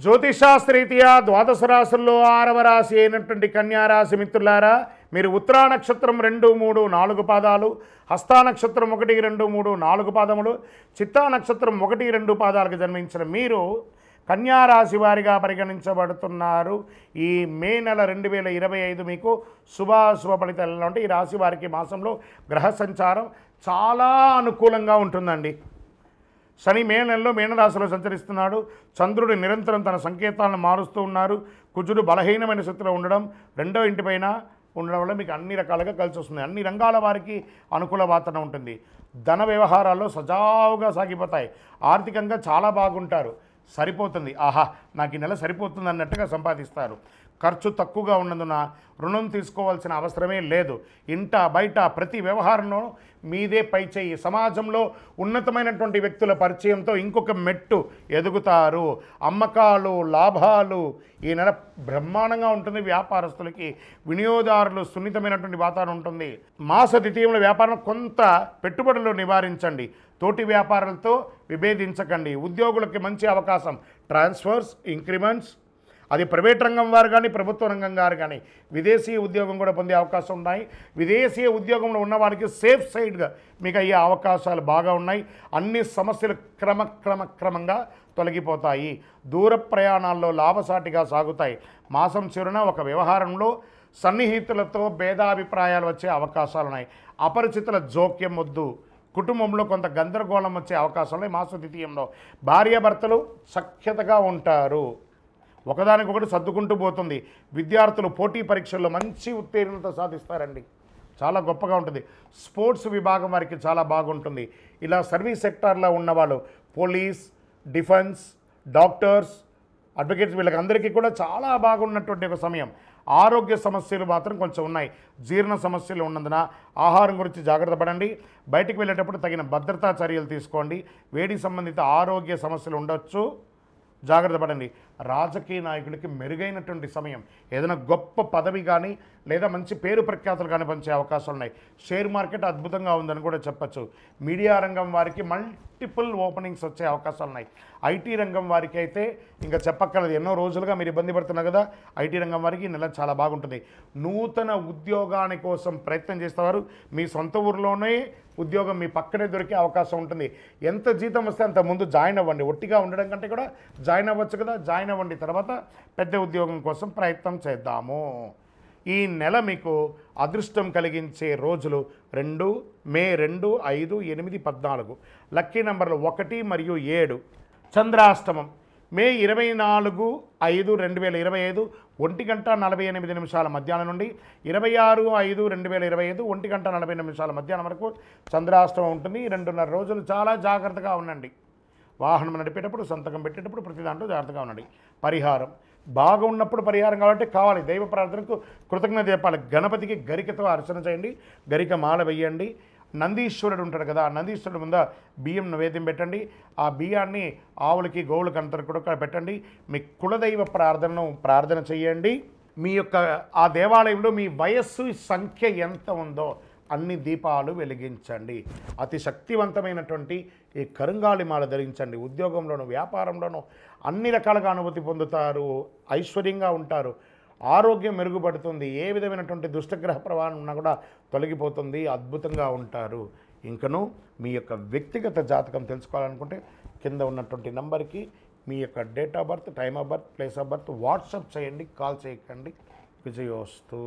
జ్యోతిషాస్త్రరీత్యా ద్వాదశ రాశుల్లో 6వ రాశి అయినటువంటి కన్యారాశి మిత్రులారా, మీరు ఉత్తరా నక్షత్రం 2, 3, 4 పాదాలు, హస్తా నక్షత్రం 1, 2, 3, 4 పాదములు, చిత్తా నక్షత్రం 1, 2 పాదాలకు జన్మించిన మీరు కన్యారాశి వారిగా పరిగణించబడుతున్నారు. ఈ మే నెల 2025 మీకు శుభాశుభ ఫలితాలు అంటే ఈ రాశి వారికి మాసంలో గ్రహ సంచారం చాలా అనుకూలంగా ఉంటుందండి. శని మే నెలలో మీనరాశిలో సంచరిస్తున్నాడు. చంద్రుడు నిరంతరం తన సంకేతాలను మారుస్తూ ఉన్నారు. కుజుడు బలహీనమైన స్థితిలో ఉండడం, రెండో ఇంటిపైన ఉండడం వల్ల మీకు అన్ని రకాలుగా కలిసి వస్తుంది. అన్ని రంగాల వారికి అనుకూల వాతావరణం ఉంటుంది. ధన వ్యవహారాల్లో సజావుగా సాగిపోతాయి. ఆర్థికంగా చాలా బాగుంటారు. సరిపోతుంది, ఆహా నాకు ఈ నెల సరిపోతుంది అన్నట్టుగా సంపాదిస్తారు. ఖర్చు తక్కువగా ఉన్నందున రుణం తీసుకోవాల్సిన అవసరమే లేదు. ఇంట బయట ప్రతి వ్యవహారంలో మీదే పైచేయి. సమాజంలో ఉన్నతమైనటువంటి వ్యక్తుల పరిచయంతో ఇంకొక మెట్టు ఎదుగుతారు. అమ్మకాలు, లాభాలు ఈ నెల బ్రహ్మాండంగా ఉంటుంది. వ్యాపారస్తులకి, వినియోగదారులు సున్నితమైనటువంటి వాతావరణం ఉంటుంది. మాస ద్వితీయంలో వ్యాపారం కొంత పెట్టుబడులు నివారించండి. తోటి వ్యాపారాలతో విభేదించకండి. ఉద్యోగులకి మంచి అవకాశం, ట్రాన్స్ఫర్స్, ఇంక్రిమెంట్స్, అది ప్రైవేట్ రంగం వారు కానీ ప్రభుత్వ రంగం వారు కానీ విదేశీ ఉద్యోగం కూడా పొందే అవకాశం ఉన్నాయి. విదేశీ ఉద్యోగంలో ఉన్న వారికి సేఫ్ సైడ్గా మీకు అయ్యే అవకాశాలు బాగా ఉన్నాయి. అన్ని సమస్యలు క్రమంగా తొలగిపోతాయి. దూర ప్రయాణాల్లో లాభసాటిగా సాగుతాయి. మాసం చివరన ఒక వ్యవహారంలో సన్నిహితులతో భేదాభిప్రాయాలు వచ్చే అవకాశాలు ఉన్నాయి. అపరిచితుల జోక్యం వద్దు. కుటుంబంలో కొంత గందరగోళం వచ్చే అవకాశాలు ఉన్నాయి. మాస ద్వితీయంలో భార్యాభర్తలు సఖ్యతగా ఉంటారు. ఒకదానికొకటి సర్దుకుంటూ పోతుంది. విద్యార్థులు పోటీ పరీక్షల్లో మంచి ఉత్తీర్ణత సాధిస్తారండి. చాలా గొప్పగా ఉంటుంది. స్పోర్ట్స్ విభాగం వారికి చాలా బాగుంటుంది. ఇలా సర్వీస్ సెక్టార్లో ఉన్నవాళ్ళు, పోలీస్, డిఫెన్స్, డాక్టర్స్, అడ్వకేట్స్, వీళ్ళకి అందరికీ కూడా చాలా బాగున్నటువంటి ఒక సమయం. ఆరోగ్య సమస్యలు మాత్రం కొంచెం ఉన్నాయి. జీర్ణ సమస్యలు ఉన్నందున ఆహారం గురించి జాగ్రత్త పడండి. బయటికి వెళ్ళేటప్పుడు తగిన భద్రతా చర్యలు తీసుకోండి. వేడి సంబంధిత ఆరోగ్య సమస్యలు ఉండొచ్చు, జాగ్రత్త పడండి. రాజకీయ నాయకుడికి మెరుగైనటువంటి సమయం. ఏదైనా గొప్ప పదవి కానీ లేదా మంచి పేరు ప్రఖ్యాతులు కానీ పంచే అవకాశాలు ఉన్నాయి. షేర్ మార్కెట్ అద్భుతంగా ఉందని కూడా చెప్పచ్చు. మీడియా రంగం వారికి మల్టిపుల్ ఓపెనింగ్స్ వచ్చే అవకాశాలు ఉన్నాయి. ఐటీ రంగం వారికి అయితే ఇంకా చెప్పక్కర్లేదు. ఎన్నో రోజులుగా మీరు ఇబ్బంది పడుతున్నారు కదా, ఐటీ రంగం వారికి నెల చాలా బాగుంటుంది. నూతన ఉద్యోగాని కోసం ప్రయత్నం చేసేవారు మీ సొంత ఊరిలోనే ఉద్యోగం మీ పక్కనే దొరికే అవకాశం ఉంటుంది. ఎంత జీతం వస్తే అంత ముందు జాయిన్ అవ్వండి. ఒట్టిగా ఉండడం కంటే కూడా జాయిన్ అవ్వచ్చు కదా, జాయిన్ అవ్వండి. తర్వాత పెద్ద ఉద్యోగం కోసం ప్రయత్నం చేద్దాము. ఈ నెల మీకు అదృష్టం కలిగించే రోజులు 2 మే 2, 5, 8, 14. లక్కీ నంబర్లు 1 మరియు 7. చంద్రాష్టమం మే 24, 5, 2025 1:48 మధ్యాహ్నం నుండి 26, 5, 2025 1:40 మధ్యాహ్నం వరకు చంద్రాష్టమం ఉంటుంది. 2.5 రోజులు చాలా జాగ్రత్తగా ఉండండి. వాహనం నడిపేటప్పుడు, సంతకం పెట్టేటప్పుడు ప్రతి దాంట్లో జాగ్రత్తగా ఉండండి. పరిహారం బాగా ఉన్నప్పుడు పరిహారం కావాలి. దైవ ప్రార్థనకు కృతజ్ఞత చెప్పాలి. గణపతికి గరికతో అర్చన చేయండి. గరిక మాల వేయండి. నందీశ్వరుడు ఉంటాడు కదా, ఆ నందీశ్వరుడు ముందు బియ్యం నైవేద్యం పెట్టండి. ఆ బియ్యాన్ని ఆవులకి, గోవులకి అంతా కూడా పెట్టండి. మీ కులదైవ ప్రార్థన చేయండి. మీ యొక్క ఆ దేవాలయంలో మీ వయస్సు సంఖ్య ఎంత ఉందో అన్ని దీపాలు వెలిగించండి. అతి శక్తివంతమైనటువంటి ఈ కరుంగాలి మాల ధరించండి. ఉద్యోగంలోనూ వ్యాపారంలోనూ అన్ని రకాలుగా అనుభూతి పొందుతారు. ఐశ్వర్యంగా ఉంటారు. ఆరోగ్యం మెరుగుపడుతుంది. ఏ విధమైనటువంటి దుష్టగ్రహ ప్రభావం ఉన్నా కూడా తొలగిపోతుంది. అద్భుతంగా ఉంటారు. ఇంకను మీ యొక్క వ్యక్తిగత జాతకం తెలుసుకోవాలనుకుంటే కింద ఉన్నటువంటి నంబర్కి మీ యొక్క date of birth, time of birth, place of birth WhatsApp చేయండి. కాల్ చేయకండి. విజయోస్తు.